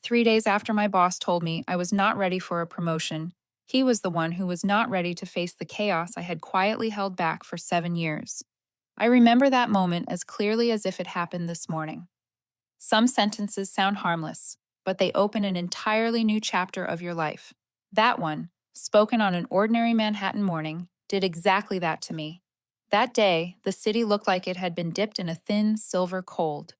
3 days after my boss told me I was not ready for a promotion, he was the one who was not ready to face the chaos I had quietly held back for 7 years. I remember that moment as clearly as if it happened this morning. Some sentences sound harmless, but they open an entirely new chapter of your life. That one, spoken on an ordinary Manhattan morning, did exactly that to me. That day, the city looked like it had been dipped in a thin, silver cold.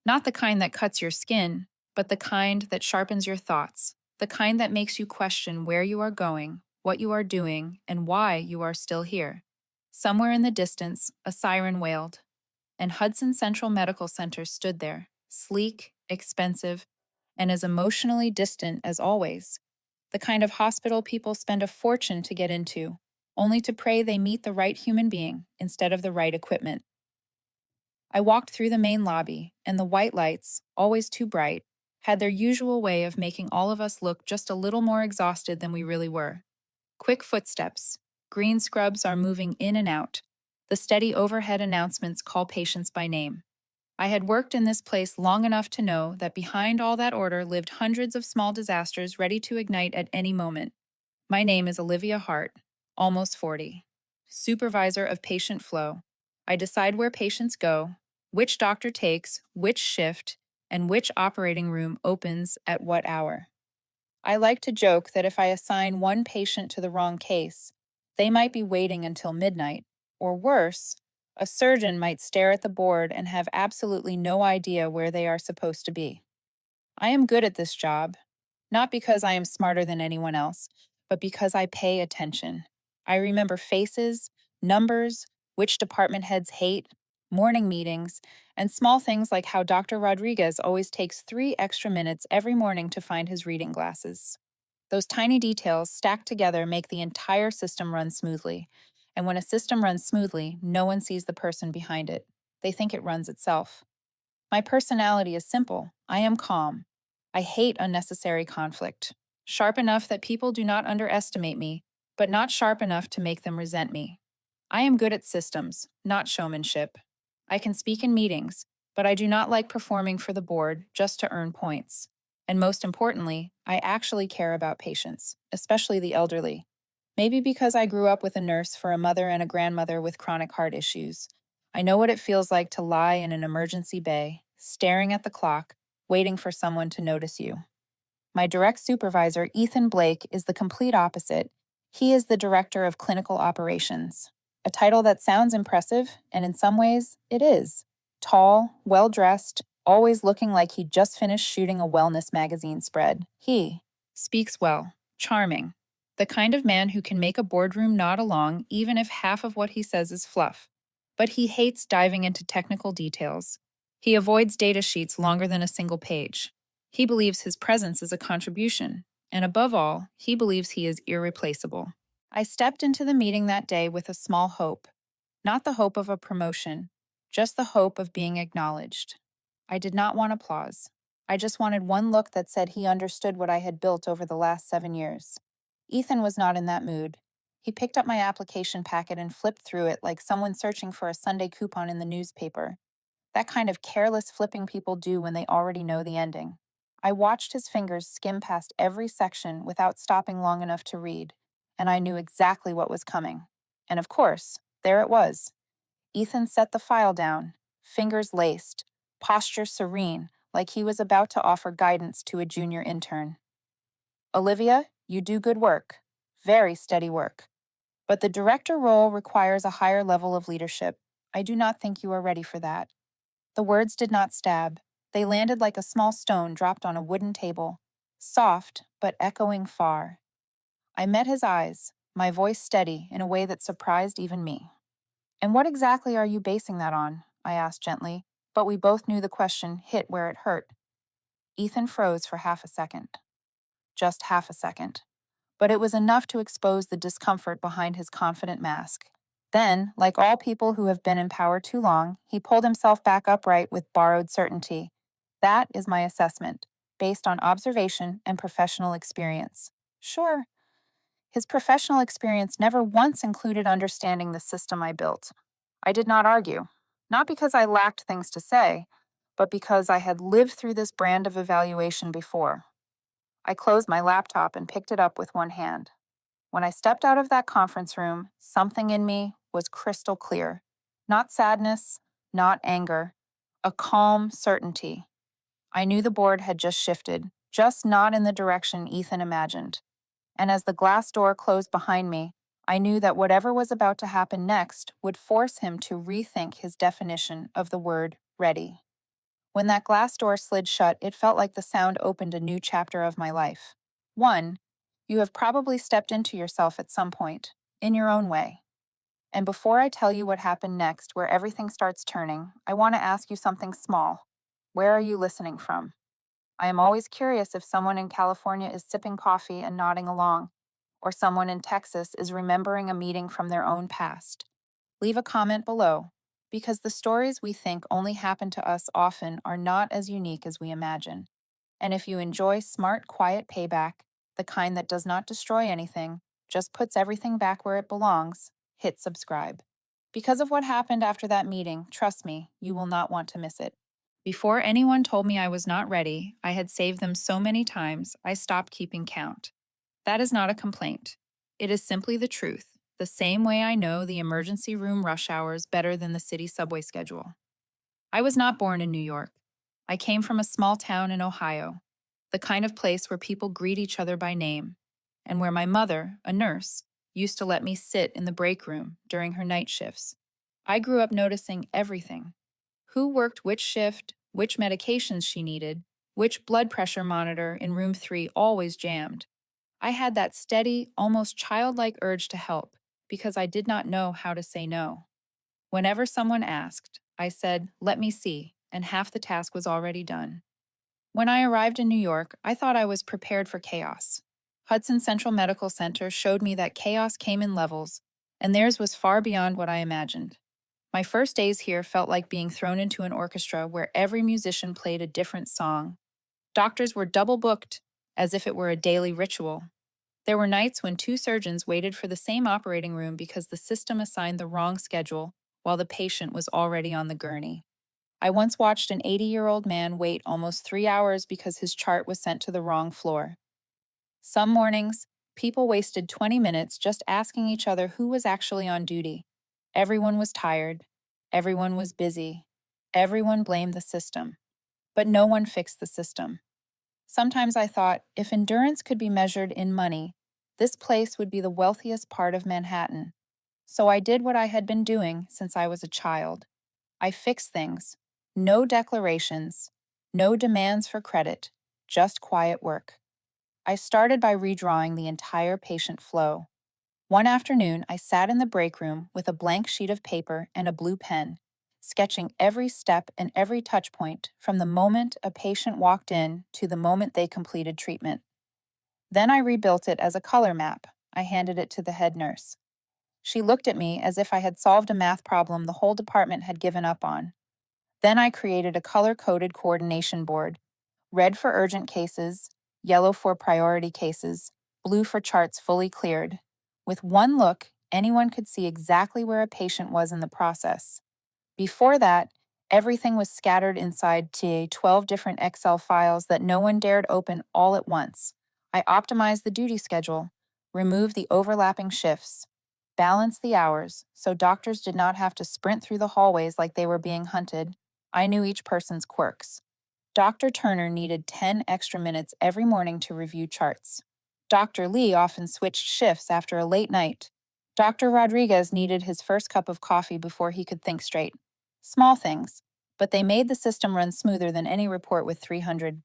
Not the kind that cuts your skin, but the kind that sharpens your thoughts, the kind that makes you question where you are going, what you are doing, and why you are still here. Somewhere in the distance, a siren wailed, and Hudson Central Medical Center stood there, sleek, expensive, and as emotionally distant as always. The kind of hospital people spend a fortune to get into, only to pray they meet the right human being instead of the right equipment. I walked through the main lobby, and the white lights, always too bright, had their usual way of making all of us look just a little more exhausted than we really were. Quick footsteps, green scrubs are moving in and out. The steady overhead announcements call patients by name. I had worked in this place long enough to know that behind all that order lived hundreds of small disasters ready to ignite at any moment. My name is Olivia Hart, almost 40. Supervisor of patient flow. I decide where patients go, which doctor takes, which shift, and which operating room opens at what hour. I like to joke that if I assign one patient to the wrong case, they might be waiting until midnight, or worse, a surgeon might stare at the board and have absolutely no idea where they are supposed to be. I am good at this job, not because I am smarter than anyone else, but because I pay attention. I remember faces, numbers, which department heads hate, morning meetings, and small things like how Dr. Rodriguez always takes 3 extra minutes every morning to find his reading glasses. Those tiny details stacked together make the entire system run smoothly. And when a system runs smoothly, no one sees the person behind it. They think it runs itself. My personality is simple. I am calm. I hate unnecessary conflict. Sharp enough that people do not underestimate me, but not sharp enough to make them resent me. I am good at systems, not showmanship. I can speak in meetings, but I do not like performing for the board just to earn points. And most importantly, I actually care about patients, especially the elderly. Maybe because I grew up with a nurse for a mother and a grandmother with chronic heart issues. I know what it feels like to lie in an emergency bay, staring at the clock, waiting for someone to notice you. My direct supervisor, Ethan Blake, is the complete opposite. He is the director of clinical operations, a title that sounds impressive, and in some ways, it is. Tall, well dressed, always looking like he just finished shooting a wellness magazine spread. He speaks well, charming, the kind of man who can make a boardroom nod along even if half of what he says is fluff. But he hates diving into technical details. He avoids data sheets longer than a single page. He believes his presence is a contribution, and above all, he believes he is irreplaceable. I stepped into the meeting that day with a small hope, not the hope of a promotion, just the hope of being acknowledged. I did not want applause. I just wanted one look that said he understood what I had built over the last 7 years. Ethan was not in that mood. He picked up my application packet and flipped through it like someone searching for a Sunday coupon in the newspaper. That kind of careless flipping people do when they already know the ending. I watched his fingers skim past every section without stopping long enough to read, and I knew exactly what was coming. And of course, there it was. Ethan set the file down, fingers laced, posture serene, like he was about to offer guidance to a junior intern. Olivia, you do good work. Very steady work. But the director role requires a higher level of leadership. I do not think you are ready for that. The words did not stab. They landed like a small stone dropped on a wooden table, soft but echoing far. I met his eyes, my voice steady in a way that surprised even me. And what exactly are you basing that on? I asked gently, but we both knew the question hit where it hurt. Ethan froze for half a second. Just half a second. But it was enough to expose the discomfort behind his confident mask. Then, like all people who have been in power too long, he pulled himself back upright with borrowed certainty. That is my assessment, based on observation and professional experience. Sure, his professional experience never once included understanding the system I built. I did not argue, not because I lacked things to say, but because I had lived through this brand of evaluation before. I closed my laptop and picked it up with one hand. When I stepped out of that conference room, something in me was crystal clear. Not sadness, not anger, a calm certainty. I knew the board had just shifted, just not in the direction Ethan imagined. And as the glass door closed behind me, I knew that whatever was about to happen next would force him to rethink his definition of the word ready. When that glass door slid shut, it felt like the sound opened a new chapter of my life. One, you have probably stepped into yourself at some point, in your own way. And before I tell you what happened next, where everything starts turning, I want to ask you something small. Where are you listening from? I am always curious if someone in California is sipping coffee and nodding along, or someone in Texas is remembering a meeting from their own past. Leave a comment below, because the stories we think only happen to us often are not as unique as we imagine. And if you enjoy smart, quiet payback, the kind that does not destroy anything, just puts everything back where it belongs, hit subscribe. Because of what happened after that meeting, trust me, you will not want to miss it. Before anyone told me I was not ready, I had saved them so many times, I stopped keeping count. That is not a complaint. It is simply the truth, the same way I know the emergency room rush hours better than the city subway schedule. I was not born in New York. I came from a small town in Ohio, the kind of place where people greet each other by name, and where my mother, a nurse, used to let me sit in the break room during her night shifts. I grew up noticing everything: who worked which shift, which medications she needed, which blood pressure monitor in room 3 always jammed. I had that steady, almost childlike urge to help because I did not know how to say no. Whenever someone asked, I said, "Let me see," and half the task was already done. When I arrived in New York, I thought I was prepared for chaos. Hudson Central Medical Center showed me that chaos came in levels, and theirs was far beyond what I imagined. My first days here felt like being thrown into an orchestra where every musician played a different song. Doctors were double booked, as if it were a daily ritual. There were nights when two surgeons waited for the same operating room because the system assigned the wrong schedule while the patient was already on the gurney. I once watched an 80-year-old man wait almost 3 hours because his chart was sent to the wrong floor. Some mornings, people wasted 20 minutes just asking each other who was actually on duty. Everyone was tired. Everyone was busy. Everyone blamed the system. But no one fixed the system. Sometimes I thought, if endurance could be measured in money, this place would be the wealthiest part of Manhattan. So I did what I had been doing since I was a child. I fixed things. No declarations, no demands for credit, just quiet work. I started by redrawing the entire patient flow. One afternoon, I sat in the break room with a blank sheet of paper and a blue pen, sketching every step and every touch point from the moment a patient walked in to the moment they completed treatment. Then I rebuilt it as a color map. I handed it to the head nurse. She looked at me as if I had solved a math problem the whole department had given up on. Then I created a color-coded coordination board: red for urgent cases, yellow for priority cases, blue for charts fully cleared. With one look, anyone could see exactly where a patient was in the process. Before that, everything was scattered inside 12 different Excel files that no one dared open all at once. I optimized the duty schedule, removed the overlapping shifts, balanced the hours so doctors did not have to sprint through the hallways like they were being hunted. I knew each person's quirks. Dr. Turner needed 10 extra minutes every morning to review charts. Dr. Lee often switched shifts after a late night. Dr. Rodriguez needed his first cup of coffee before he could think straight. Small things, but they made the system run smoother than any report with 300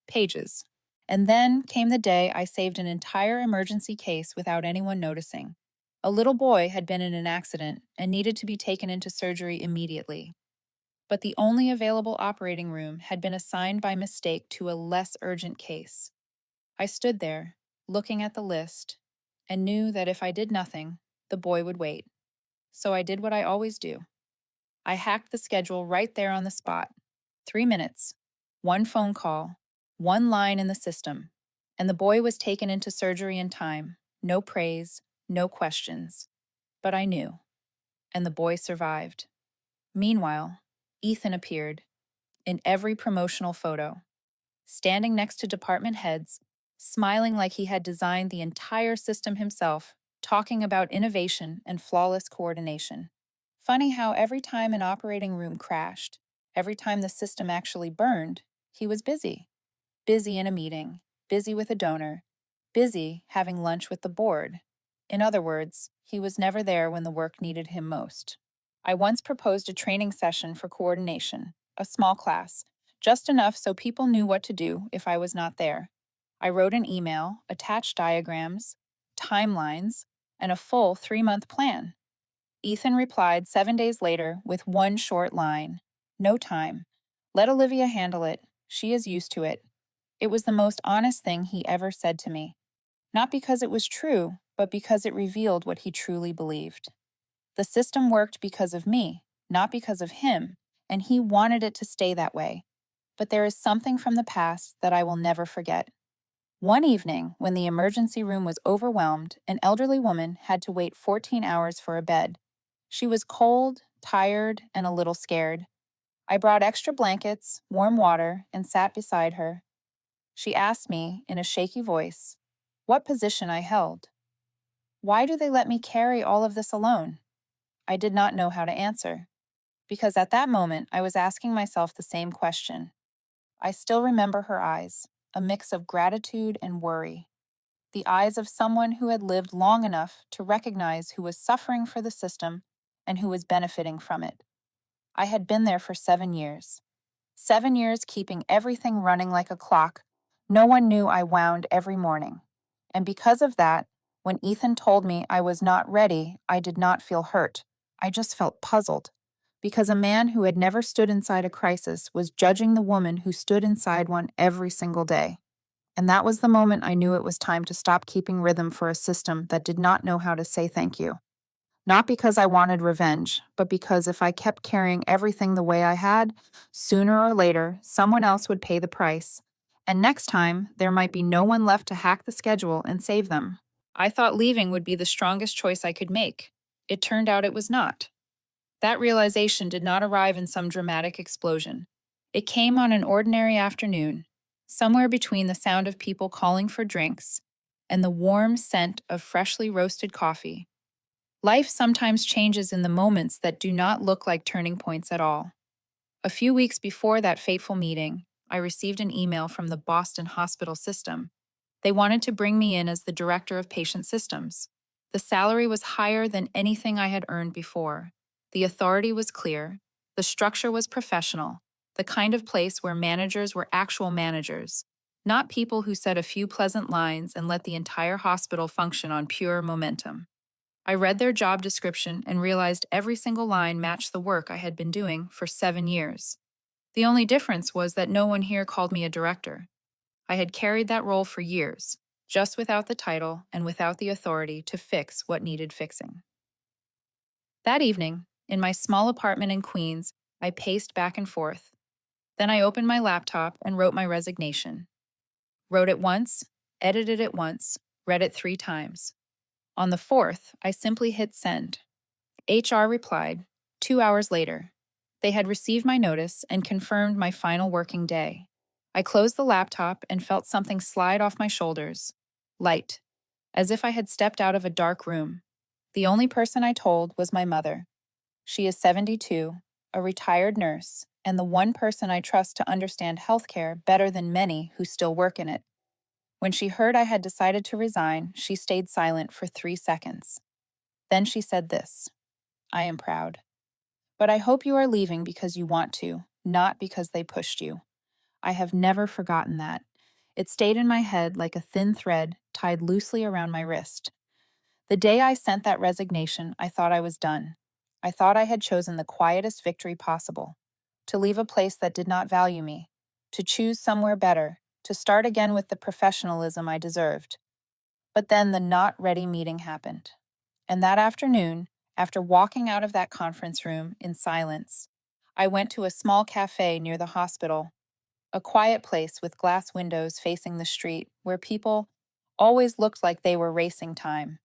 pages. And then came the day I saved an entire emergency case without anyone noticing. A little boy had been in an accident and needed to be taken into surgery immediately. But the only available operating room had been assigned by mistake to a less urgent case. I stood there, looking at the list, and knew that if I did nothing, the boy would wait. So I did what I always do. I hacked the schedule right there on the spot. 3 minutes, one phone call, one line in the system, and the boy was taken into surgery in time. No praise, no questions. But I knew, and the boy survived. Meanwhile, Ethan appeared in every promotional photo, standing next to department heads, smiling like he had designed the entire system himself, talking about innovation and flawless coordination. Funny how every time an operating room crashed, every time the system actually burned, he was busy. Busy in a meeting, busy with a donor, busy having lunch with the board. In other words, he was never there when the work needed him most. I once proposed a training session for coordination, a small class, just enough so people knew what to do if I was not there. I wrote an email, attached diagrams, timelines, and a full 3-month plan. Ethan replied 7 days later with one short line: "No time. Let Olivia handle it. She is used to it." It was the most honest thing he ever said to me, not because it was true, but because it revealed what he truly believed. The system worked because of me, not because of him, and he wanted it to stay that way. But there is something from the past that I will never forget. One evening, when the emergency room was overwhelmed, an elderly woman had to wait 14 hours for a bed. She was cold, tired, and a little scared. I brought extra blankets, warm water, and sat beside her. She asked me, in a shaky voice, what position I held. Why do they let me carry all of this alone? I did not know how to answer, because at that moment I was asking myself the same question. I still remember her eyes, a mix of gratitude and worry. The eyes of someone who had lived long enough to recognize who was suffering for the system and who was benefiting from it. I had been there for 7 years. 7 years keeping everything running like a clock. No one knew I wound every morning. And because of that, when Ethan told me I was not ready, I did not feel hurt. I just felt puzzled. Because a man who had never stood inside a crisis was judging the woman who stood inside one every single day. And that was the moment I knew it was time to stop keeping rhythm for a system that did not know how to say thank you. Not because I wanted revenge, but because if I kept carrying everything the way I had, sooner or later, someone else would pay the price. And next time, there might be no one left to hack the schedule and save them. I thought leaving would be the strongest choice I could make. It turned out it was not. That realization did not arrive in some dramatic explosion. It came on an ordinary afternoon, somewhere between the sound of people calling for drinks and the warm scent of freshly roasted coffee. Life sometimes changes in the moments that do not look like turning points at all. A few weeks before that fateful meeting, I received an email from the Boston hospital system. They wanted to bring me in as the director of patient systems. The salary was higher than anything I had earned before. The authority was clear. The structure was professional, the kind of place where managers were actual managers, not people who said a few pleasant lines and let the entire hospital function on pure momentum. I read their job description and realized every single line matched the work I had been doing for 7 years. The only difference was that no one here called me a director. I had carried that role for years, just without the title and without the authority to fix what needed fixing. That evening, in my small apartment in Queens, I paced back and forth. Then I opened my laptop and wrote my resignation. Wrote it once, edited it once, read it 3 times. On the fourth, I simply hit send. HR replied 2 hours later. They had received my notice and confirmed my final working day. I closed the laptop and felt something slide off my shoulders. Light, as if I had stepped out of a dark room. The only person I told was my mother. She is 72, a retired nurse, and the one person I trust to understand healthcare better than many who still work in it. When she heard I had decided to resign, she stayed silent for 3 seconds. Then she said this: "I am proud. But I hope you are leaving because you want to, not because they pushed you." I have never forgotten that. It stayed in my head like a thin thread tied loosely around my wrist. The day I sent that resignation, I thought I was done. I thought I had chosen the quietest victory possible: to leave a place that did not value me, to choose somewhere better, to start again with the professionalism I deserved. But then the not ready meeting happened. And that afternoon, after walking out of that conference room in silence, I went to a small cafe near the hospital, a quiet place with glass windows facing the street where people always looked like they were racing time.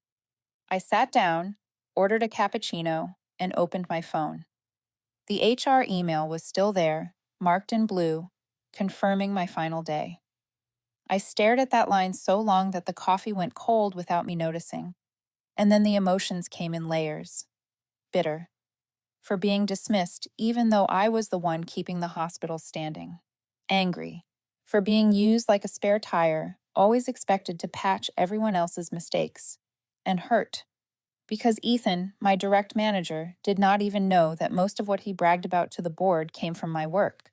I sat down, ordered a cappuccino, and opened my phone. The HR email was still there, marked in blue, confirming my final day. I stared at that line so long that the coffee went cold without me noticing. And then the emotions came in layers. Bitter. For being dismissed, even though I was the one keeping the hospital standing. Angry. For being used like a spare tire, always expected to patch everyone else's mistakes. And hurt. Because Ethan, my direct manager, did not even know that most of what he bragged about to the board came from my work.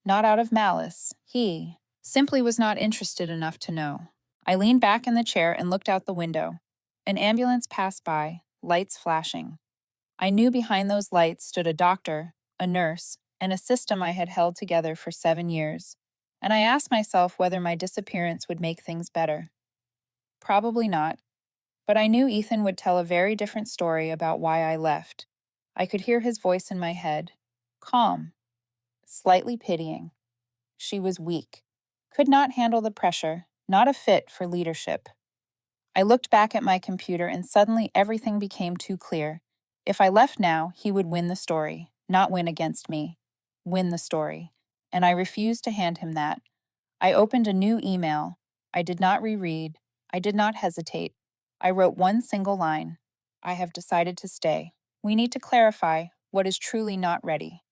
Not out of malice, he simply was not interested enough to know. I leaned back in the chair and looked out the window. An ambulance passed by, lights flashing. I knew behind those lights stood a doctor, a nurse, and a system I had held together for 7 years. And I asked myself whether my disappearance would make things better. Probably not, but I knew Ethan would tell a very different story about why I left. I could hear his voice in my head, calm, slightly pitying. She was weak, could not handle the pressure, not a fit for leadership. I looked back at my computer and suddenly everything became too clear. If I left now, he would win the story, not win against me. Win the story. And I refused to hand him that. I opened a new email. I did not reread. I did not hesitate. I wrote one single line. I have decided to stay. We need to clarify what is truly not ready.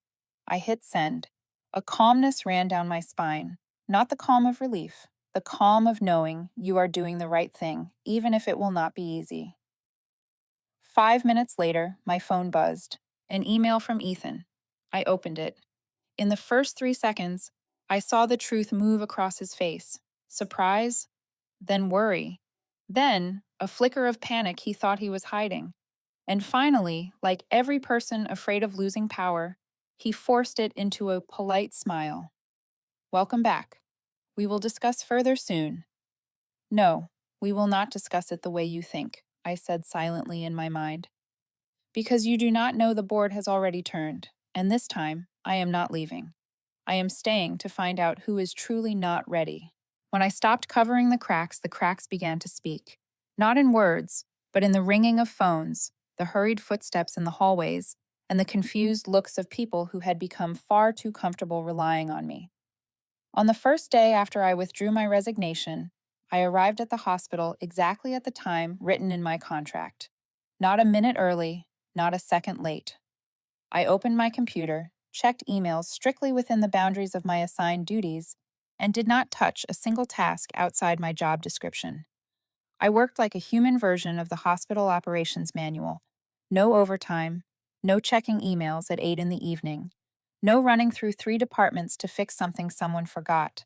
I hit send. A calmness ran down my spine, not the calm of relief, the calm of knowing you are doing the right thing, even if it will not be easy. 5 minutes later, my phone buzzed. An email from Ethan. I opened it. In the first 3 seconds, I saw the truth move across his face. Surprise, then worry, then a flicker of panic he thought he was hiding. And finally, like every person afraid of losing power, he forced it into a polite smile. Welcome back. We will discuss further soon. No, we will not discuss it the way you think, I said silently in my mind. Because you do not know the board has already turned, and this time, I am not leaving. I am staying to find out who is truly not ready. When I stopped covering the cracks began to speak. Not in words, but in the ringing of phones, the hurried footsteps in the hallways, and the confused looks of people who had become far too comfortable relying on me. On the first day after I withdrew my resignation, I arrived at the hospital exactly at the time written in my contract. Not a minute early, not a second late. I opened my computer, checked emails strictly within the boundaries of my assigned duties, and did not touch a single task outside my job description. I worked like a human version of the hospital operations manual. No overtime, no checking emails at 8 in the evening, no running through 3 departments to fix something someone forgot,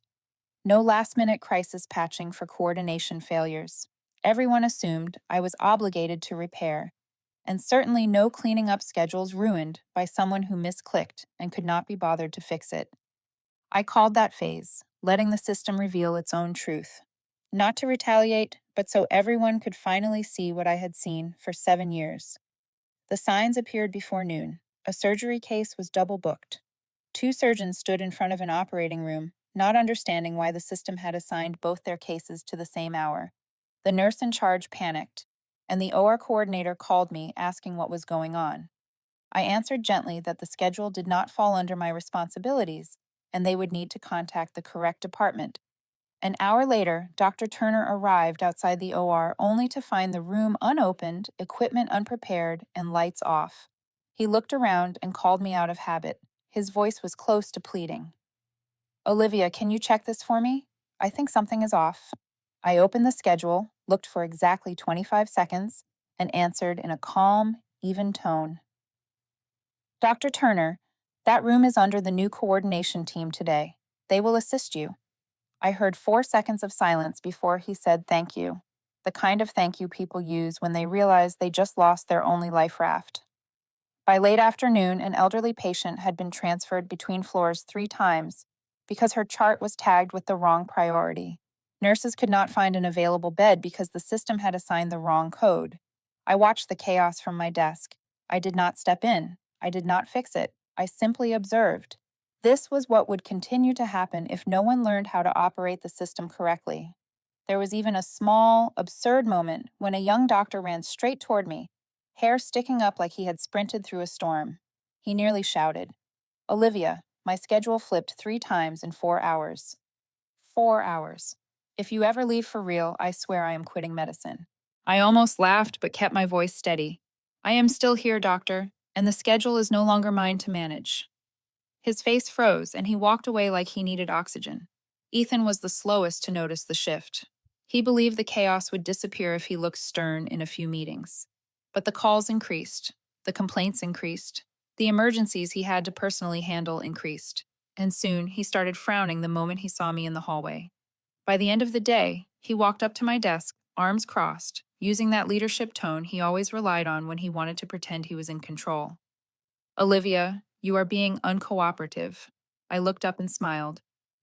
no last-minute crisis patching for coordination failures. Everyone assumed I was obligated to repair, and certainly no cleaning up schedules ruined by someone who misclicked and could not be bothered to fix it. I called that phase, letting the system reveal its own truth. Not to retaliate, but so everyone could finally see what I had seen for 7 years. The signs appeared before noon. A surgery case was double booked. 2 surgeons stood in front of an operating room, not understanding why the system had assigned both their cases to the same hour. The nurse in charge panicked, and the OR coordinator called me asking what was going on. I answered gently that the schedule did not fall under my responsibilities, and they would need to contact the correct department. An hour later, Dr. Turner arrived outside the OR only to find the room unopened, equipment unprepared, and lights off. He looked around and called me out of habit. His voice was close to pleading. Olivia, can you check this for me? I think something is off. I opened the schedule, looked for exactly 25 seconds, and answered in a calm, even tone. Dr. Turner, that room is under the new coordination team today. They will assist you. I heard 4 seconds of silence before he said thank you, the kind of thank you people use when they realize they just lost their only life raft. By late afternoon, an elderly patient had been transferred between floors 3 times because her chart was tagged with the wrong priority. Nurses could not find an available bed because the system had assigned the wrong code. I watched the chaos from my desk. I did not step in. I did not fix it. I simply observed. This was what would continue to happen if no one learned how to operate the system correctly. There was even a small, absurd moment when a young doctor ran straight toward me, hair sticking up like he had sprinted through a storm. He nearly shouted, Olivia, my schedule flipped 3 times in 4 hours. 4 hours. If you ever leave for real, I swear I am quitting medicine. I almost laughed but kept my voice steady. I am still here, doctor, and the schedule is no longer mine to manage. His face froze, and he walked away like he needed oxygen. Ethan was the slowest to notice the shift. He believed the chaos would disappear if he looked stern in a few meetings. But the calls increased, the complaints increased, the emergencies he had to personally handle increased, and soon he started frowning the moment he saw me in the hallway. By the end of the day, he walked up to my desk, arms crossed, using that leadership tone he always relied on when he wanted to pretend he was in control. Olivia, you are being uncooperative. I looked up and smiled.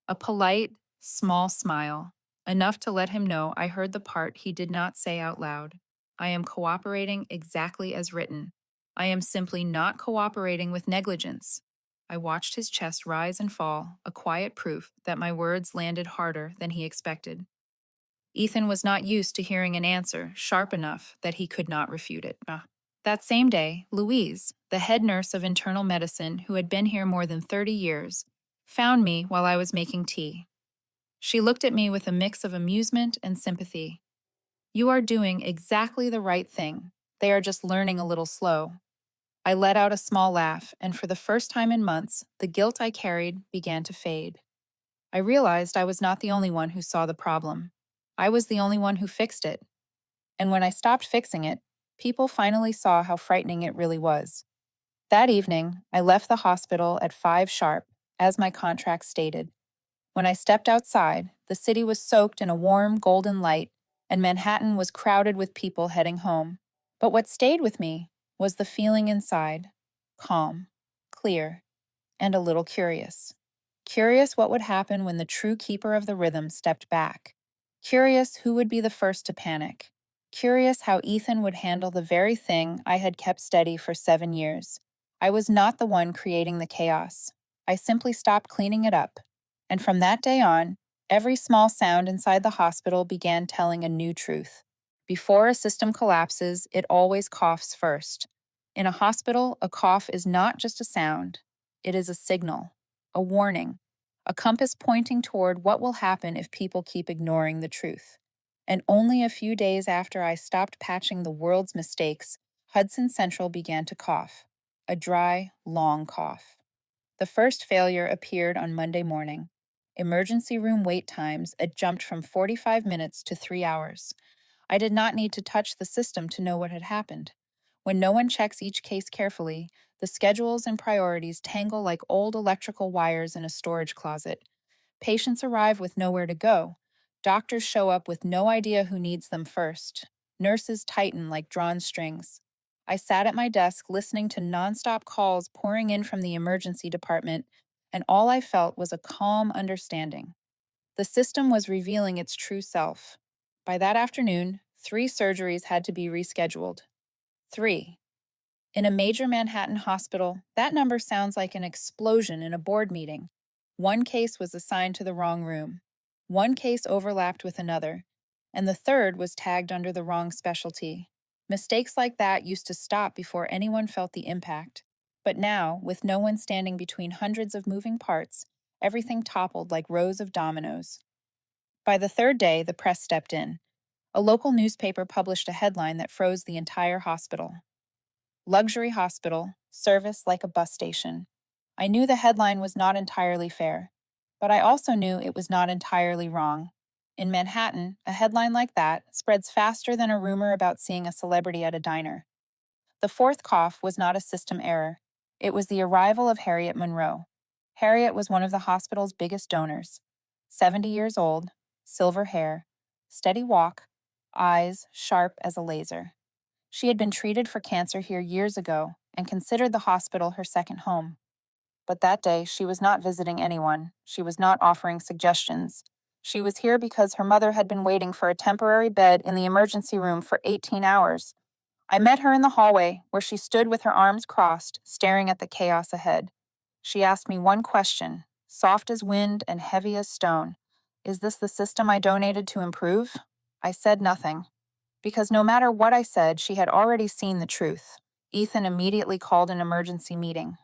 A polite, small smile, enough to let him know I heard the part he did not say out loud. I am cooperating exactly as written. I am simply not cooperating with negligence. I watched his chest rise and fall, a quiet proof that my words landed harder than he expected. Ethan was not used to hearing an answer sharp enough that he could not refute it. That same day, Louise, the head nurse of internal medicine who had been here more than 30 years, found me while I was making tea. She looked at me with a mix of amusement and sympathy. You are doing exactly the right thing. They are just learning a little slow. I let out a small laugh, and for the first time in months, the guilt I carried began to fade. I realized I was not the only one who saw the problem. I was the only one who fixed it. And when I stopped fixing it, people finally saw how frightening it really was. That evening, I left the hospital at 5 sharp, as my contract stated. When I stepped outside, the city was soaked in a warm, golden light, and Manhattan was crowded with people heading home. But what stayed with me was the feeling inside, calm, clear, and a little curious. Curious what would happen when the true keeper of the rhythm stepped back. Curious who would be the first to panic. Curious how Ethan would handle the very thing I had kept steady for 7 years. I was not the one creating the chaos. I simply stopped cleaning it up. And from that day on, every small sound inside the hospital began telling a new truth. Before a system collapses, it always coughs first. In a hospital, a cough is not just a sound, it is a signal, a warning, a compass pointing toward what will happen if people keep ignoring the truth. And only a few days after I stopped patching the world's mistakes, Hudson Central began to cough, a dry, long cough. The first failure appeared on Monday morning. Emergency room wait times had jumped from 45 minutes to 3 hours. I did not need to touch the system to know what had happened. When no one checks each case carefully, the schedules and priorities tangle like old electrical wires in a storage closet. Patients arrive with nowhere to go. Doctors show up with no idea who needs them first. Nurses tighten like drawn strings. I sat at my desk listening to nonstop calls pouring in from the emergency department, and all I felt was a calm understanding. The system was revealing its true self. By that afternoon, 3 surgeries had to be rescheduled. 3. In a major Manhattan hospital, that number sounds like an explosion in a board meeting. One case was assigned to the wrong room. One case overlapped with another, and the third was tagged under the wrong specialty. Mistakes like that used to stop before anyone felt the impact. But now, with no one standing between hundreds of moving parts, everything toppled like rows of dominoes. By the third day, the press stepped in. A local newspaper published a headline that froze the entire hospital. Luxury hospital, service like a bus station. I knew the headline was not entirely fair, but I also knew it was not entirely wrong. In Manhattan, a headline like that spreads faster than a rumor about seeing a celebrity at a diner. The fourth cough was not a system error. It was the arrival of Harriet Monroe. Harriet was one of the hospital's biggest donors. 70 years old, silver hair, steady walk, eyes sharp as a laser. She had been treated for cancer here years ago and considered the hospital her second home. But that day, she was not visiting anyone. She was not offering suggestions. She was here because her mother had been waiting for a temporary bed in the emergency room for 18 hours. I met her in the hallway, where she stood with her arms crossed, staring at the chaos ahead. She asked me one question, soft as wind and heavy as stone. Is this the system I donated to improve? I said nothing. Because no matter what I said, she had already seen the truth. Ethan immediately called an emergency meeting.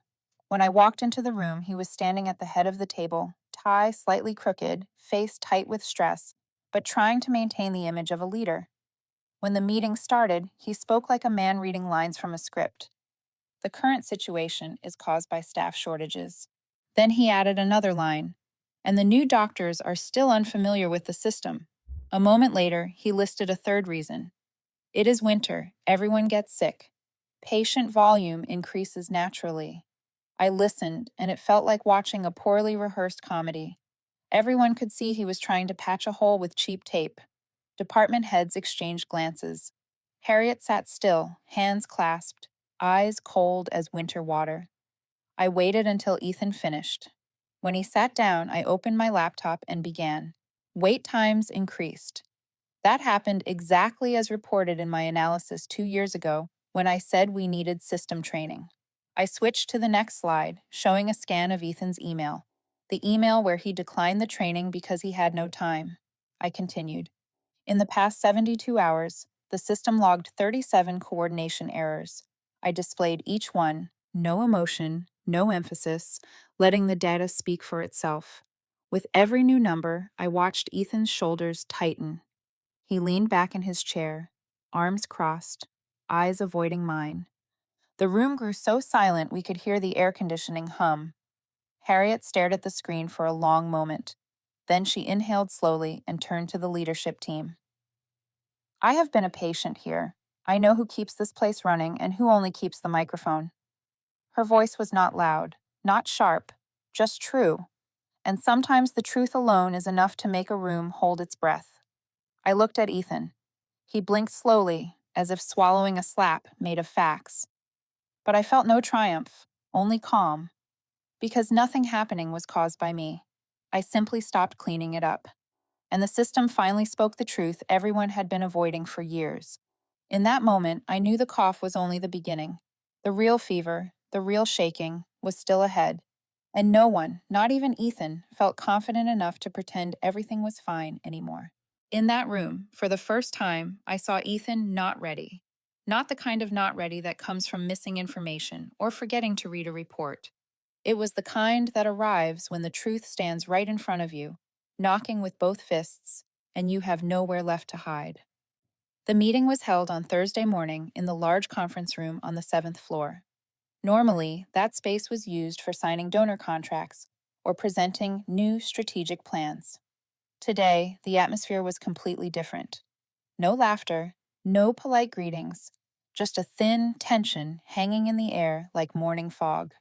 When I walked into the room, he was standing at the head of the table, tie slightly crooked, face tight with stress, but trying to maintain the image of a leader. When the meeting started, he spoke like a man reading lines from a script. The current situation is caused by staff shortages. Then he added another line, and the new doctors are still unfamiliar with the system. A moment later, he listed a third reason. It is winter, everyone gets sick. Patient volume increases naturally. I listened, and it felt like watching a poorly rehearsed comedy. Everyone could see he was trying to patch a hole with cheap tape. Department heads exchanged glances. Harriet sat still, hands clasped, eyes cold as winter water. I waited until Ethan finished. When he sat down, I opened my laptop and began. Wait times increased. That happened exactly as reported in my analysis 2 years ago when I said we needed system training. I switched to the next slide, showing a scan of Ethan's email, the email where he declined the training because he had no time. I continued. In the past 72 hours, the system logged 37 coordination errors. I displayed each one, no emotion, no emphasis, letting the data speak for itself. With every new number, I watched Ethan's shoulders tighten. He leaned back in his chair, arms crossed, eyes avoiding mine. The room grew so silent we could hear the air conditioning hum. Harriet stared at the screen for a long moment. Then she inhaled slowly and turned to the leadership team. I have been a patient here. I know who keeps this place running and who only keeps the microphone. Her voice was not loud, not sharp, just true. And sometimes the truth alone is enough to make a room hold its breath. I looked at Ethan. He blinked slowly, as if swallowing a slap made of facts. But I felt no triumph, only calm. Because nothing happening was caused by me. I simply stopped cleaning it up. And the system finally spoke the truth everyone had been avoiding for years. In that moment, I knew the cough was only the beginning. The real fever, the real shaking, was still ahead. And no one, not even Ethan, felt confident enough to pretend everything was fine anymore. In that room, for the first time, I saw Ethan not ready. Not the kind of not ready that comes from missing information or forgetting to read a report. It was the kind that arrives when the truth stands right in front of you, knocking with both fists, and you have nowhere left to hide. The meeting was held on Thursday morning in the large conference room on the 7th floor. Normally, that space was used for signing donor contracts or presenting new strategic plans. Today, the atmosphere was completely different. No laughter, no polite greetings, just a thin tension hanging in the air like morning fog.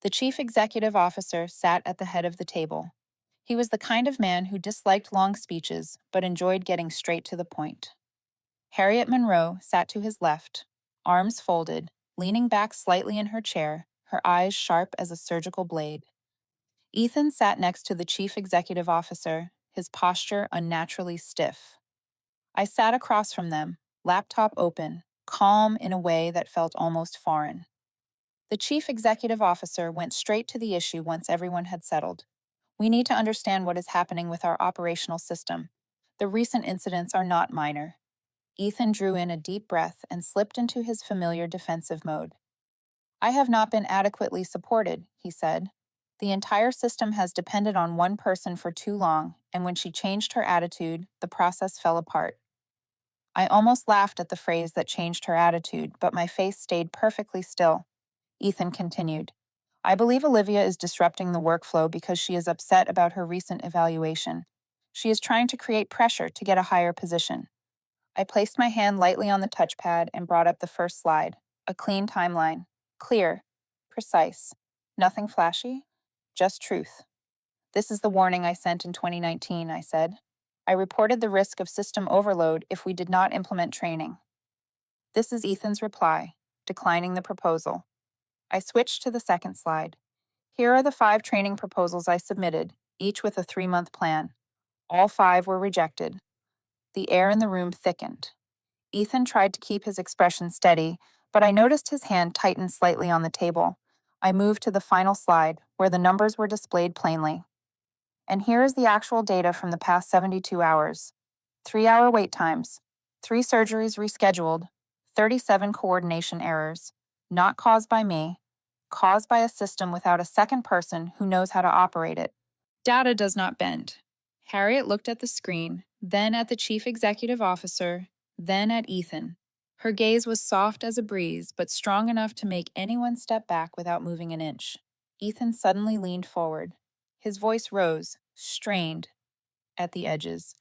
The chief executive officer sat at the head of the table. He was the kind of man who disliked long speeches but enjoyed getting straight to the point. Harriet Monroe sat to his left, arms folded, leaning back slightly in her chair, her eyes sharp as a surgical blade. Ethan sat next to the chief executive officer, his posture unnaturally stiff. I sat across from them, laptop open, calm in a way that felt almost foreign. The chief executive officer went straight to the issue once everyone had settled. We need to understand what is happening with our operational system. The recent incidents are not minor. Ethan drew in a deep breath and slipped into his familiar defensive mode. I have not been adequately supported, he said. The entire system has depended on one person for too long, and when she changed her attitude, the process fell apart. I almost laughed at the phrase that changed her attitude, but my face stayed perfectly still. Ethan continued. I believe Olivia is disrupting the workflow because she is upset about her recent evaluation. She is trying to create pressure to get a higher position. I placed my hand lightly on the touchpad and brought up the first slide. A clean timeline. Clear. Precise. Nothing flashy. Just truth. This is the warning I sent in 2019, I said. I reported the risk of system overload if we did not implement training. This is Ethan's reply, declining the proposal. I switched to the second slide. Here are the 5 training proposals I submitted, each with a 3-month plan. All 5 were rejected. The air in the room thickened. Ethan tried to keep his expression steady, but I noticed his hand tighten slightly on the table. I moved to the final slide, where the numbers were displayed plainly. And here is the actual data from the past 72 hours. 3-hour wait times, 3 surgeries rescheduled, 37 coordination errors, not caused by me, caused by a system without a second person who knows how to operate it. Data does not bend. Harriet looked at the screen, then at the chief executive officer, then at Ethan. Her gaze was soft as a breeze, but strong enough to make anyone step back without moving an inch. Ethan suddenly leaned forward. His voice rose, strained at the edges.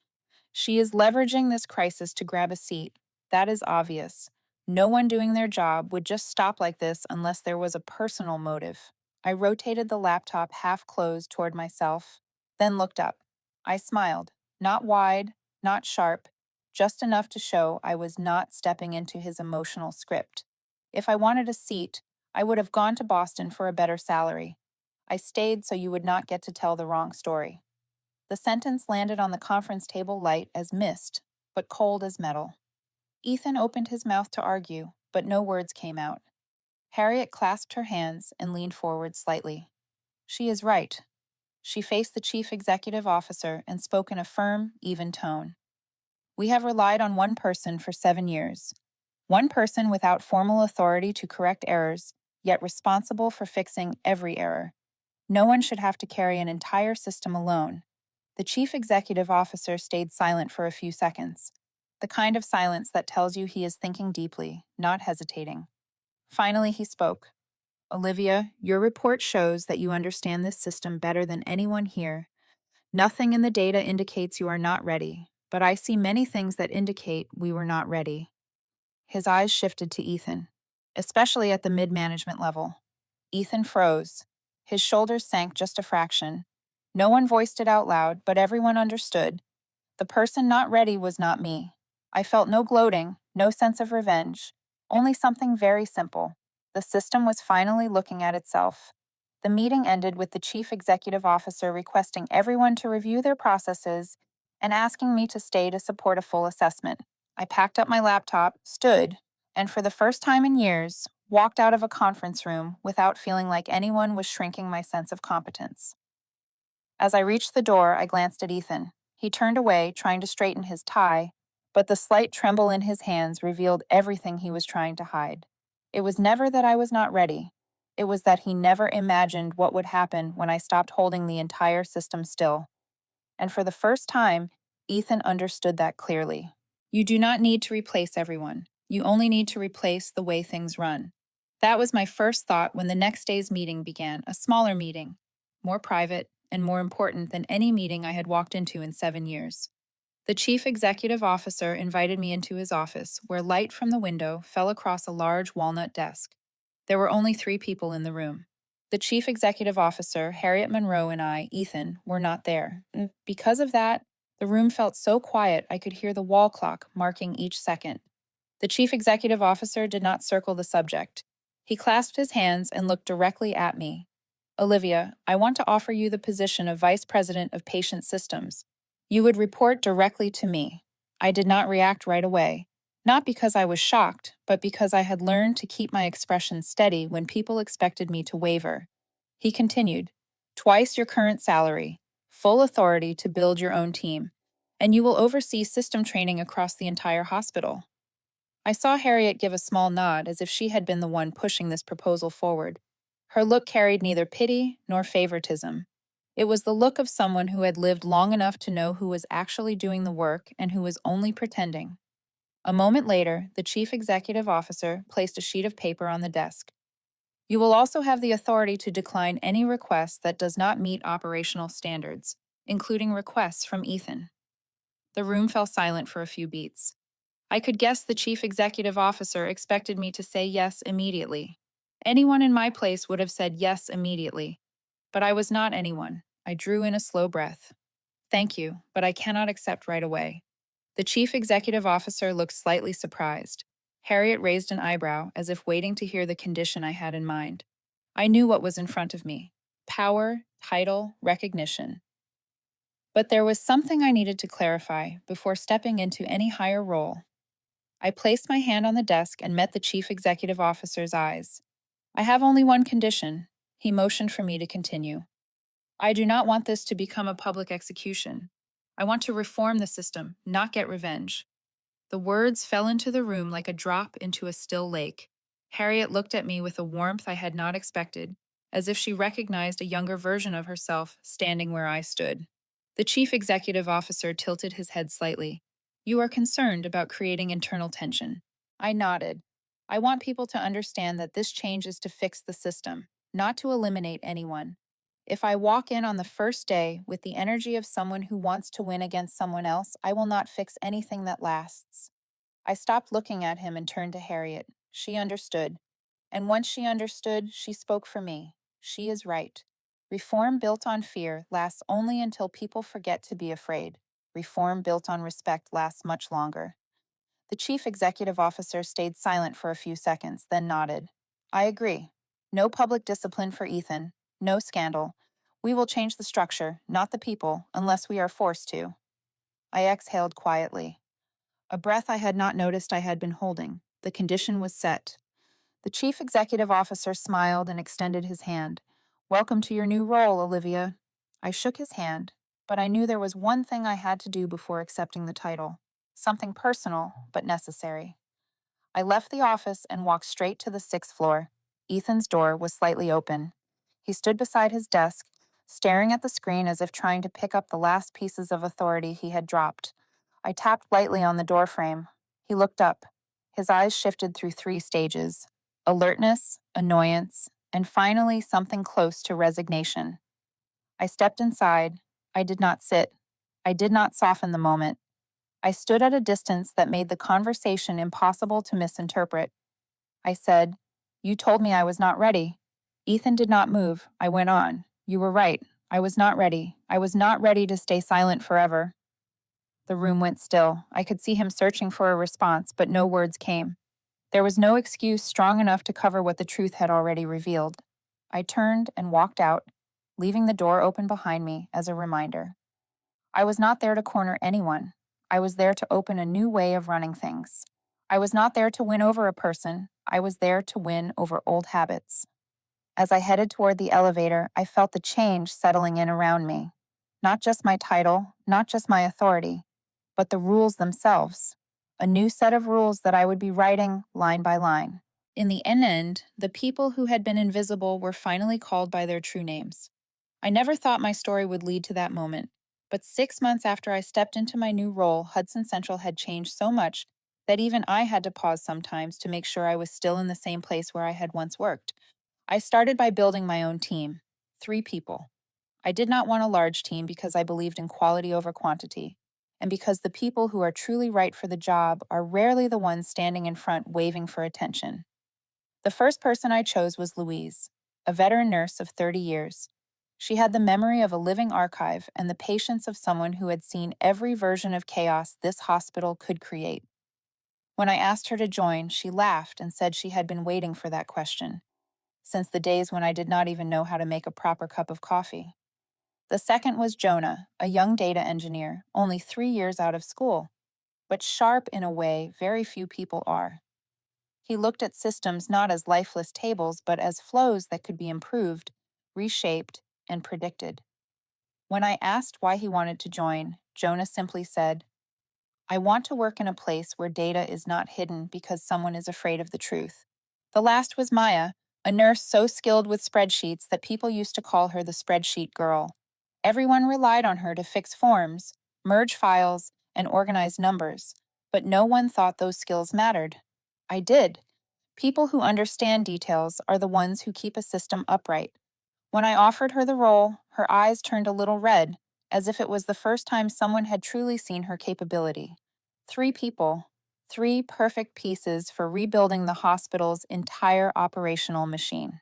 She is leveraging this crisis to grab a seat. That is obvious. No one doing their job would just stop like this unless there was a personal motive. I rotated the laptop half closed toward myself, then looked up. I smiled, not wide, not sharp, just enough to show I was not stepping into his emotional script. If I wanted a seat, I would have gone to Boston for a better salary. I stayed so you would not get to tell the wrong story. The sentence landed on the conference table light as mist, but cold as metal. Ethan opened his mouth to argue, but no words came out. Harriet clasped her hands and leaned forward slightly. She is right. She faced the chief executive officer and spoke in a firm, even tone. We have relied on one person for 7 years. One person without formal authority to correct errors, yet responsible for fixing every error. No one should have to carry an entire system alone. The chief executive officer stayed silent for a few seconds, the kind of silence that tells you he is thinking deeply, not hesitating. Finally, he spoke. Olivia, your report shows that you understand this system better than anyone here. Nothing in the data indicates you are not ready, but I see many things that indicate we were not ready. His eyes shifted to Ethan, especially at the mid-management level. Ethan froze. His shoulders sank just a fraction. No one voiced it out loud, but everyone understood. The person not ready was not me. I felt no gloating, no sense of revenge, only something very simple. The system was finally looking at itself. The meeting ended with the chief executive officer requesting everyone to review their processes and asking me to stay to support a full assessment. I packed up my laptop, stood, and for the first time in years, walked out of a conference room without feeling like anyone was shrinking my sense of competence. As I reached the door, I glanced at Ethan. He turned away, trying to straighten his tie, but the slight tremble in his hands revealed everything he was trying to hide. It was never that I was not ready. It was that he never imagined what would happen when I stopped holding the entire system still. And for the first time, Ethan understood that clearly. You do not need to replace everyone. You only need to replace the way things run. That was my first thought when the next day's meeting began, a smaller meeting, more private and more important than any meeting I had walked into in 7 years. The chief executive officer invited me into his office, where light from the window fell across a large walnut desk. There were only 3 people in the room. The chief executive officer, Harriet Monroe, and I, Ethan, were not there. Because of that, the room felt so quiet I could hear the wall clock marking each second. The chief executive officer did not circle the subject. He clasped his hands and looked directly at me. Olivia, I want to offer you the position of Vice President of Patient Systems. You would report directly to me. I did not react right away. Not because I was shocked, but because I had learned to keep my expression steady when people expected me to waver. He continued, twice your current salary, full authority to build your own team, and you will oversee system training across the entire hospital. I saw Harriet give a small nod as if she had been the one pushing this proposal forward. Her look carried neither pity nor favoritism. It was the look of someone who had lived long enough to know who was actually doing the work and who was only pretending. A moment later, the chief executive officer placed a sheet of paper on the desk. You will also have the authority to decline any request that does not meet operational standards, including requests from Ethan. The room fell silent for a few beats. I could guess the chief executive officer expected me to say yes immediately. Anyone in my place would have said yes immediately. But I was not anyone. I drew in a slow breath. Thank you, but I cannot accept right away. The chief executive officer looked slightly surprised. Harriet raised an eyebrow, as if waiting to hear the condition I had in mind. I knew what was in front of me: power, title, recognition. But there was something I needed to clarify before stepping into any higher role. I placed my hand on the desk and met the chief executive officer's eyes. I have only one condition. He motioned for me to continue. I do not want this to become a public execution. I want to reform the system, not get revenge. The words fell into the room like a drop into a still lake. Harriet looked at me with a warmth I had not expected, as if she recognized a younger version of herself standing where I stood. The chief executive officer tilted his head slightly. You are concerned about creating internal tension. I nodded. I want people to understand that this change is to fix the system, not to eliminate anyone. If I walk in on the first day with the energy of someone who wants to win against someone else, I will not fix anything that lasts. I stopped looking at him and turned to Harriet. She understood. And once she understood, she spoke for me. She is right. Reform built on fear lasts only until people forget to be afraid. Reform built on respect lasts much longer. The chief executive officer stayed silent for a few seconds, then nodded. I agree. No public discipline for Ethan. No scandal. We will change the structure, not the people, unless we are forced to. I exhaled quietly. A breath I had not noticed I had been holding. The condition was set. The chief executive officer smiled and extended his hand. Welcome to your new role, Olivia. I shook his hand, but I knew there was one thing I had to do before accepting the title. Something personal, but necessary. I left the office and walked straight to the sixth floor. Ethan's door was slightly open. He stood beside his desk, staring at the screen as if trying to pick up the last pieces of authority he had dropped. I tapped lightly on the doorframe. He looked up. His eyes shifted through three stages: alertness, annoyance, and finally something close to resignation. I stepped inside. I did not sit. I did not soften the moment. I stood at a distance that made the conversation impossible to misinterpret. I said, You told me I was not ready. Ethan did not move. I went on. You were right. I was not ready. I was not ready to stay silent forever. The room went still. I could see him searching for a response, but no words came. There was no excuse strong enough to cover what the truth had already revealed. I turned and walked out, leaving the door open behind me as a reminder. I was not there to corner anyone. I was there to open a new way of running things. I was not there to win over a person. I was there to win over old habits. As I headed toward the elevator, I felt the change settling in around me. Not just my title, not just my authority, but the rules themselves. A new set of rules that I would be writing line by line. In the end, the people who had been invisible were finally called by their true names. I never thought my story would lead to that moment, but 6 months after I stepped into my new role, Hudson Central had changed so much that even I had to pause sometimes to make sure I was still in the same place where I had once worked. I started by building my own team, 3 people. I did not want a large team because I believed in quality over quantity, and because the people who are truly right for the job are rarely the ones standing in front waving for attention. The first person I chose was Louise, a veteran nurse of 30 years. She had the memory of a living archive and the patience of someone who had seen every version of chaos this hospital could create. When I asked her to join, she laughed and said she had been waiting for that question, since the days when I did not even know how to make a proper cup of coffee. The second was Jonah, a young data engineer, only 3 years out of school, but sharp in a way very few people are. He looked at systems not as lifeless tables, but as flows that could be improved, reshaped, and predicted. When I asked why he wanted to join, Jonah simply said, I want to work in a place where data is not hidden because someone is afraid of the truth. The last was Maya, a nurse so skilled with spreadsheets that people used to call her the spreadsheet girl. Everyone relied on her to fix forms, merge files, and organize numbers, but no one thought those skills mattered. I did. People who understand details are the ones who keep a system upright. When I offered her the role, her eyes turned a little red, as if it was the first time someone had truly seen her capability. 3 people, 3 perfect pieces for rebuilding the hospital's entire operational machine.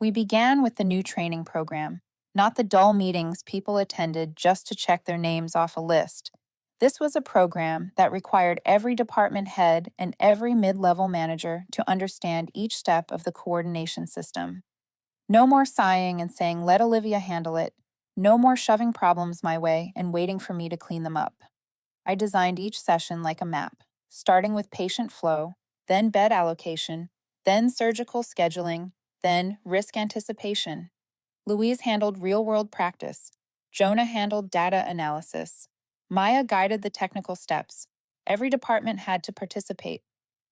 We began with the new training program, not the dull meetings people attended just to check their names off a list. This was a program that required every department head and every mid-level manager to understand each step of the coordination system. No more sighing and saying, let Olivia handle it. No more shoving problems my way and waiting for me to clean them up. I designed each session like a map, starting with patient flow, then bed allocation, then surgical scheduling, then risk anticipation. Louise handled real-world practice. Jonah handled data analysis. Maya guided the technical steps. Every department had to participate.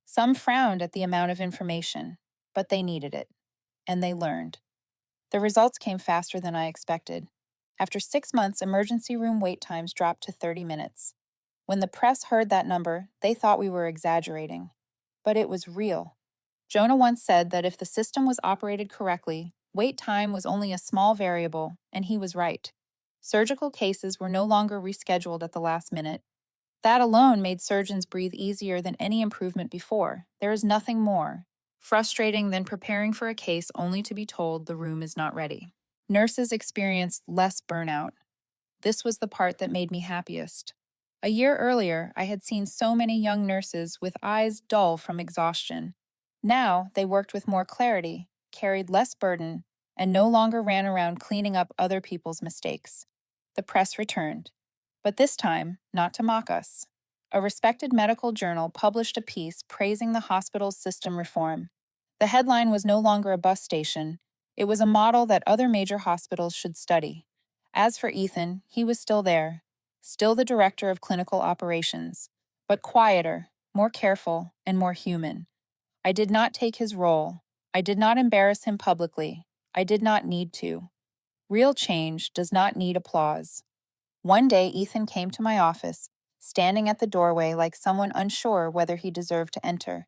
Some frowned at the amount of information, but they needed it, and they learned. The results came faster than I expected. After 6 months, emergency room wait times dropped to 30 minutes. When the press heard that number, they thought we were exaggerating. But it was real. Jonah once said that if the system was operated correctly, wait time was only a small variable, and he was right. Surgical cases were no longer rescheduled at the last minute. That alone made surgeons breathe easier than any improvement before. There is nothing more frustrating than preparing for a case only to be told the room is not ready. Nurses experienced less burnout. This was the part that made me happiest. A year earlier, I had seen so many young nurses with eyes dull from exhaustion. Now, they worked with more clarity, carried less burden, and no longer ran around cleaning up other people's mistakes. The press returned, but this time, not to mock us. A respected medical journal published a piece praising the hospital's system reform. The headline was no longer a bus station, it was a model that other major hospitals should study. As for Ethan, he was still there, still the director of clinical operations, but quieter, more careful, and more human. I did not take his role. I did not embarrass him publicly. I did not need to. Real change does not need applause. One day, Ethan came to my office, standing at the doorway like someone unsure whether he deserved to enter.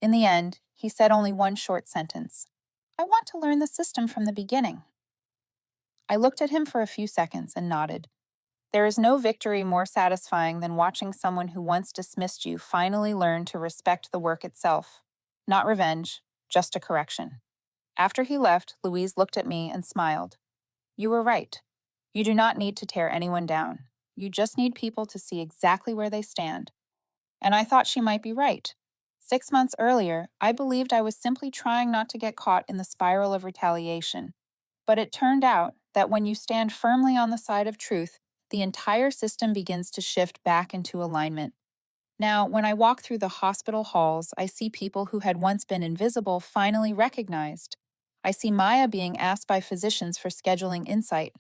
In the end, he said only one short sentence: "I want to learn the system from the beginning." I looked at him for a few seconds and nodded. There is no victory more satisfying than watching someone who once dismissed you finally learn to respect the work itself. Not revenge, just a correction. After he left, Louise looked at me and smiled. "You were right. You do not need to tear anyone down. You just need people to see exactly where they stand." And I thought she might be right. 6 months earlier, I believed I was simply trying not to get caught in the spiral of retaliation. But it turned out that when you stand firmly on the side of truth, the entire system begins to shift back into alignment. Now, when I walk through the hospital halls, I see people who had once been invisible finally recognized. I see Maya being asked by physicians for scheduling insight.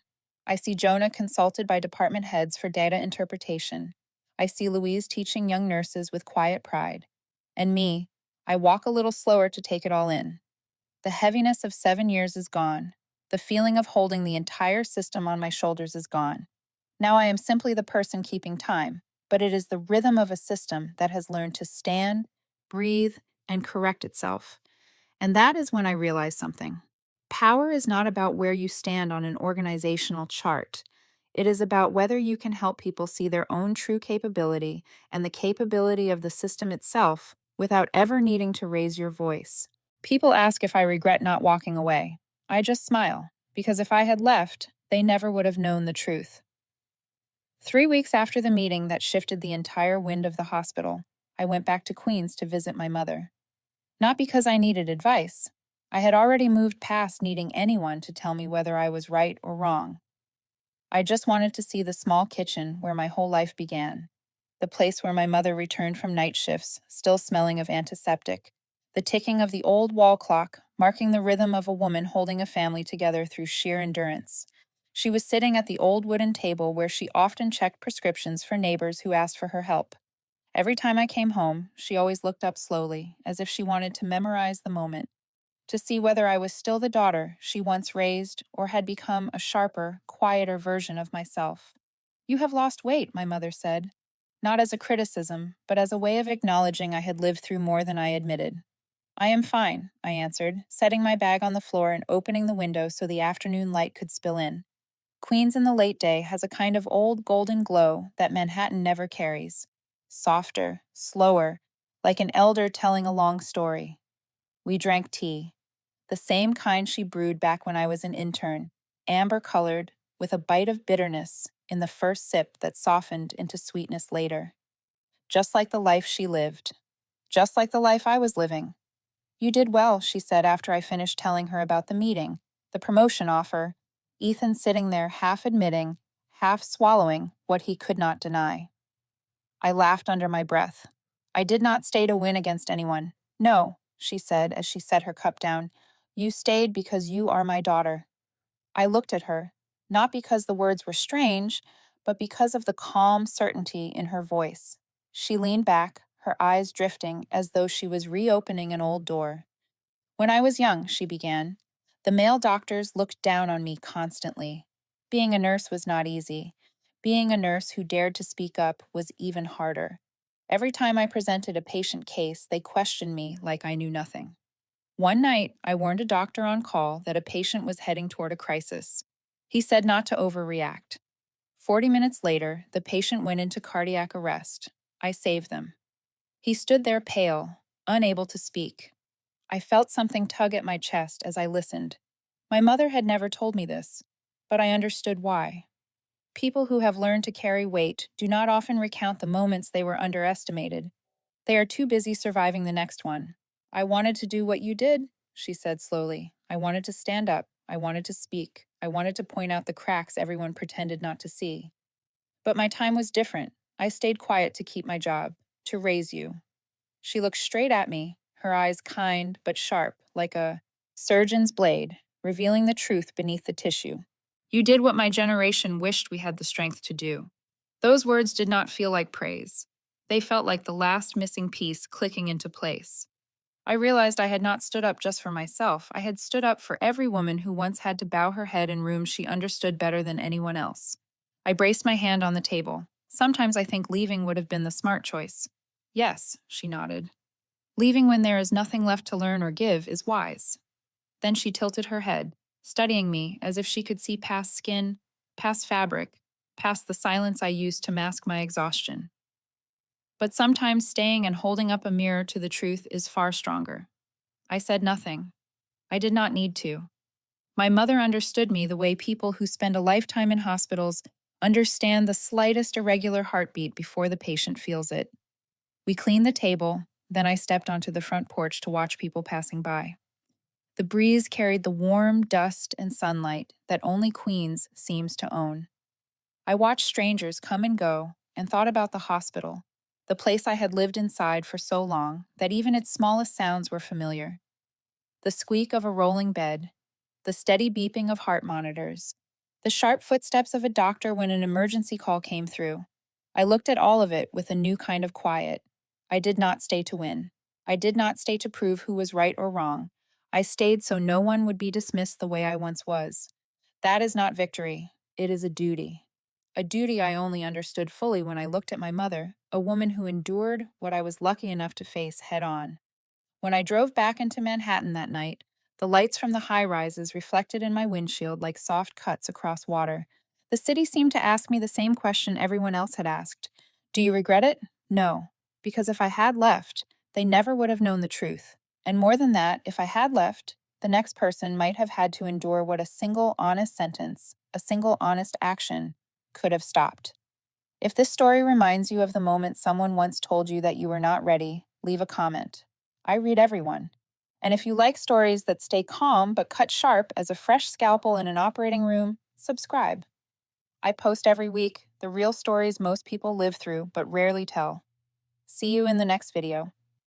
I see Jonah consulted by department heads for data interpretation. I see Louise teaching young nurses with quiet pride. And me, I walk a little slower to take it all in. The heaviness of 7 years is gone. The feeling of holding the entire system on my shoulders is gone. Now I am simply the person keeping time, but it is the rhythm of a system that has learned to stand, breathe, and correct itself. And that is when I realized something. Power is not about where you stand on an organizational chart. It is about whether you can help people see their own true capability and the capability of the system itself without ever needing to raise your voice. People ask if I regret not walking away. I just smile, because if I had left, they never would have known the truth. 3 weeks after the meeting that shifted the entire wind of the hospital, I went back to Queens to visit my mother. Not because I needed advice. I had already moved past needing anyone to tell me whether I was right or wrong. I just wanted to see the small kitchen where my whole life began, the place where my mother returned from night shifts, still smelling of antiseptic, the ticking of the old wall clock, marking the rhythm of a woman holding a family together through sheer endurance. She was sitting at the old wooden table where she often checked prescriptions for neighbors who asked for her help. Every time I came home, she always looked up slowly, as if she wanted to memorize the moment, to see whether I was still the daughter she once raised or had become a sharper, quieter version of myself. "You have lost weight," my mother said, not as a criticism, but as a way of acknowledging I had lived through more than I admitted. "I am fine," I answered, setting my bag on the floor and opening the window so the afternoon light could spill in. Queens in the late day has a kind of old golden glow that Manhattan never carries. Softer, slower, like an elder telling a long story. We drank tea, the same kind she brewed back when I was an intern, amber-colored, with a bite of bitterness in the first sip that softened into sweetness later. Just like the life she lived. Just like the life I was living. "You did well," she said after I finished telling her about the meeting, the promotion offer, Ethan sitting there half admitting, half swallowing what he could not deny. I laughed under my breath. "I did not stay to win against anyone. No," she said as she set her cup down. "You stayed because you are my daughter." I looked at her, not because the words were strange, but because of the calm certainty in her voice. She leaned back, her eyes drifting as though she was reopening an old door. "When I was young," she began, "the male doctors looked down on me constantly. Being a nurse was not easy. Being a nurse who dared to speak up was even harder. Every time I presented a patient case, they questioned me like I knew nothing. One night, I warned a doctor on call that a patient was heading toward a crisis. He said not to overreact. 40 minutes later, the patient went into cardiac arrest. I saved them. He stood there pale, unable to speak. I felt something tug at my chest as I listened. My mother had never told me this, but I understood why. People who have learned to carry weight do not often recount the moments they were underestimated. They are too busy surviving the next one. I wanted to do what you did, she said slowly. I wanted to stand up. I wanted to speak. I wanted to point out the cracks everyone pretended not to see. But my time was different. I stayed quiet to keep my job, to raise you. She looked straight at me, her eyes kind but sharp, like a surgeon's blade, revealing the truth beneath the tissue. You did what my generation wished we had the strength to do. Those words did not feel like praise. They felt like the last missing piece clicking into place. I realized I had not stood up just for myself. I had stood up for every woman who once had to bow her head in rooms she understood better than anyone else. I braced my hand on the table. Sometimes I think leaving would have been the smart choice. Yes, she nodded. Leaving when there is nothing left to learn or give is wise. Then she tilted her head, studying me as if she could see past skin, past fabric, past the silence I used to mask my exhaustion. But sometimes staying and holding up a mirror to the truth is far stronger. I said nothing. I did not need to. My mother understood me the way people who spend a lifetime in hospitals understand the slightest irregular heartbeat before the patient feels it. We cleaned the table, then I stepped onto the front porch to watch people passing by. The breeze carried the warm dust and sunlight that only Queens seems to own. I watched strangers come and go and thought about the hospital, the place I had lived inside for so long that even its smallest sounds were familiar. The squeak of a rolling bed, the steady beeping of heart monitors, the sharp footsteps of a doctor when an emergency call came through. I looked at all of it with a new kind of quiet. I did not stay to win. I did not stay to prove who was right or wrong. I stayed so no one would be dismissed the way I once was. That is not victory. It is a duty. A duty I only understood fully when I looked at my mother, a woman who endured what I was lucky enough to face head on. When I drove back into Manhattan that night, the lights from the high rises reflected in my windshield like soft cuts across water. The city seemed to ask me the same question everyone else had asked. Do you regret it? No, because if I had left, they never would have known the truth. And more than that, if I had left, the next person might have had to endure what a single honest sentence, a single honest action, could have stopped. If this story reminds you of the moment someone once told you that you were not ready, leave a comment. I read everyone. And if you like stories that stay calm but cut sharp as a fresh scalpel in an operating room, subscribe. I post every week, the real stories most people live through but rarely tell. See you in the next video.